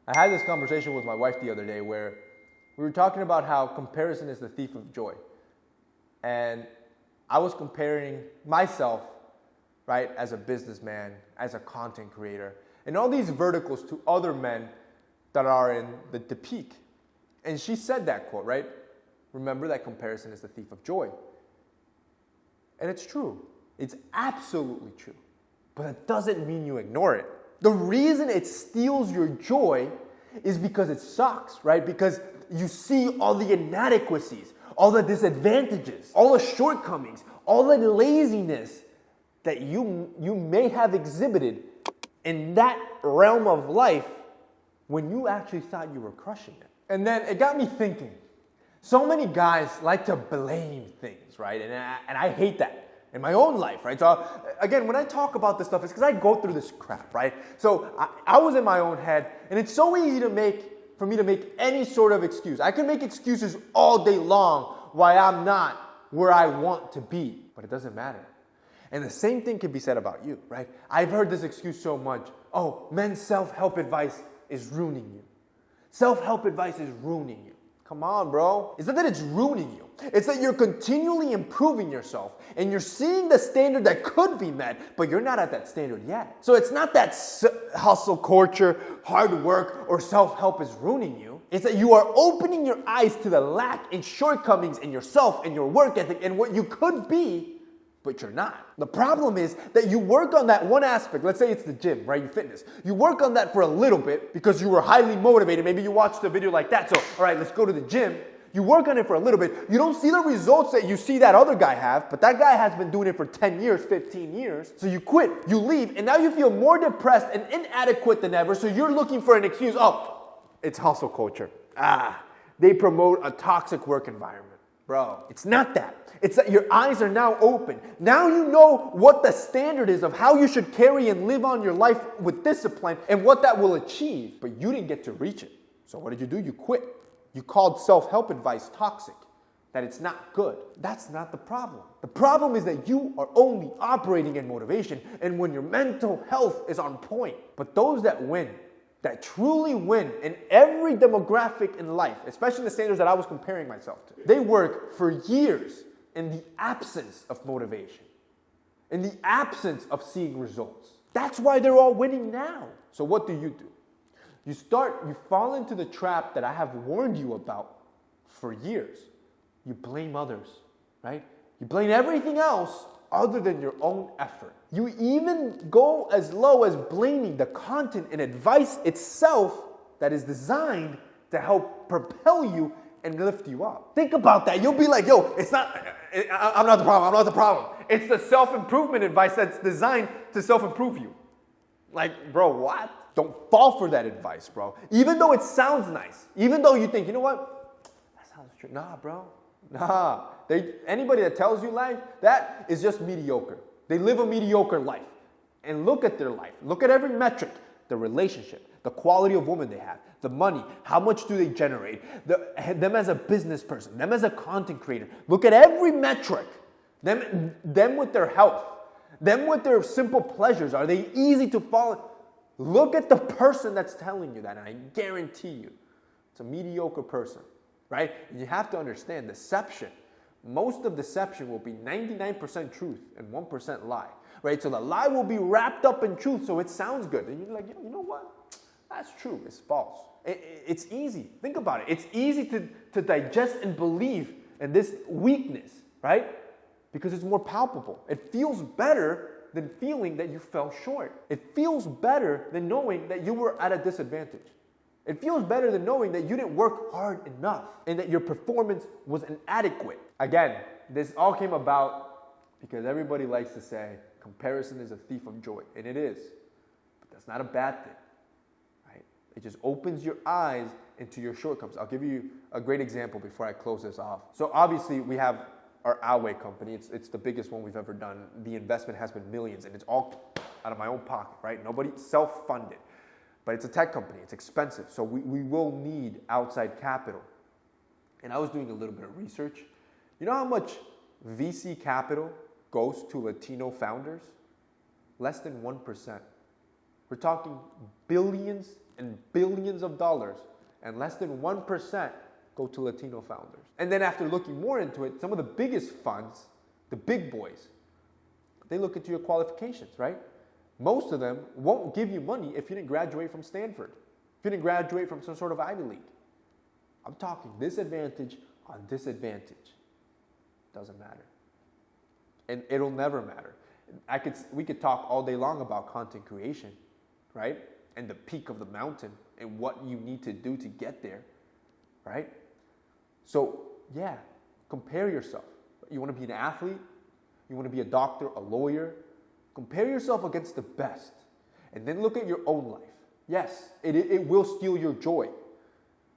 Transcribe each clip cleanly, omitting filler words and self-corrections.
I had this conversation with my wife the other day where we were talking about how comparison is the thief of joy. And I was comparing myself, right, as a businessman, as a content creator, and all these verticals to other men that are in the peak. And she said that quote, right? Remember that comparison is the thief of joy. And it's true. It's absolutely true. But it doesn't mean you ignore it. The reason it steals your joy is because it sucks, right? Because you see all the inadequacies, all the disadvantages, all the shortcomings, all the laziness that you may have exhibited in that realm of life when you actually thought you were crushing it. And then it got me thinking. So many guys like to blame things, right? And I hate that in my own life, right? So again, when I talk about this stuff, it's because I go through this crap, right? So I was in my own head, and it's so easy for me to make any sort of excuse. I can make excuses all day long why I'm not where I want to be, but it doesn't matter. And the same thing can be said about you, right? I've heard this excuse so much. Oh, men's self-help advice is ruining you. Self-help advice is ruining you. Come on, bro. It's not that it's ruining you. It's that you're continually improving yourself and you're seeing the standard that could be met, but you're not at that standard yet. So it's not that hustle culture, hard work, or self-help is ruining you. It's that you are opening your eyes to the lack and shortcomings in yourself and your work ethic and what you could be, but you're not. The problem is that you work on that one aspect. Let's say it's the gym, right? Your fitness. You work on that for a little bit because you were highly motivated. Maybe you watched a video like that. So, all right, let's go to the gym. You work on it for a little bit. You don't see the results that you see that other guy have, but that guy has been doing it for 10 years, 15 years. So you quit, you leave, and now you feel more depressed and inadequate than ever. So you're looking for an excuse. Oh, it's hustle culture. They promote a toxic work environment. Bro, it's not that. It's that your eyes are now open. Now you know what the standard is of how you should carry and live on your life with discipline and what that will achieve. But you didn't get to reach it. So what did you do? You quit. You called self-help advice toxic, that it's not good. That's not the problem. The problem is that you are only operating in motivation and when your mental health is on point. But those that win, that truly win in every demographic in life, especially the standards that I was comparing myself to, they work for years in the absence of motivation, in the absence of seeing results. That's why they're all winning now. So what do? You fall into the trap that I have warned you about for years. You blame others, right? You blame everything else other than your own effort. You even go as low as blaming the content and advice itself that is designed to help propel you and lift you up. Think about that. You'll be like, yo, I'm not the problem. It's the self-improvement advice that's designed to self-improve you. Like, bro, what? Don't fall for that advice, bro. Even though it sounds nice. Even though you think, you know what? That sounds true. Nah, bro. Nah. Anybody that tells you life, that is just mediocre. They live a mediocre life. And look at their life. Look at every metric. The relationship, the quality of woman they have, the money, how much do they generate, them as a business person, them as a content creator. Look at every metric. Them with their health, them with their simple pleasures. Are they easy to follow? Look at the person that's telling you that, and I guarantee you, it's a mediocre person, right? You have to understand deception. Most of deception will be 99% truth and 1% lie, right? So the lie will be wrapped up in truth, so it sounds good. And you're like, you know what? That's true. It's false. It's easy. Think about it. It's easy to digest and believe in this weakness, right? Because it's more palpable. It feels better than feeling that you fell short. It feels better than knowing that you were at a disadvantage. It feels better than knowing that you didn't work hard enough and that your performance was inadequate. Again, this all came about because everybody likes to say comparison is a thief of joy, and it is. But that's not a bad thing, right? It just opens your eyes into your shortcomings. I'll give you a great example before I close this off. So obviously we have our Alway company. It's the biggest one we've ever done. The investment has been millions, and it's all out of my own pocket, right? Nobody self-funded. But it's a tech company. It's expensive. So we will need outside capital. And I was doing a little bit of research. You know how much VC capital goes to Latino founders? Less than 1%. We're talking billions and billions of dollars, and less than 1% go to Latino founders. And then after looking more into it, some of the biggest funds, the big boys, they look into your qualifications, right? Most of them won't give you money if you didn't graduate from Stanford, if you didn't graduate from some sort of Ivy League. I'm talking disadvantage on disadvantage. Doesn't matter. And it'll never matter. We could talk all day long about content creation, right? And the peak of the mountain and what you need to do to get there, right? So, yeah, compare yourself. You want to be an athlete? You want to be a doctor, a lawyer? Compare yourself against the best. And then look at your own life. Yes, it will steal your joy.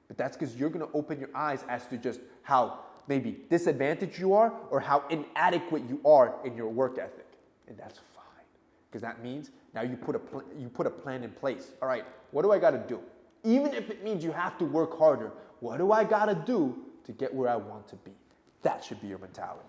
But that's because you're going to open your eyes as to just how maybe disadvantaged you are or how inadequate you are in your work ethic. And that's fine. Because that means now you put a plan in place. All right, what do I got to do? Even if it means you have to work harder, what do I got to do to get where I want to be? That should be your mentality.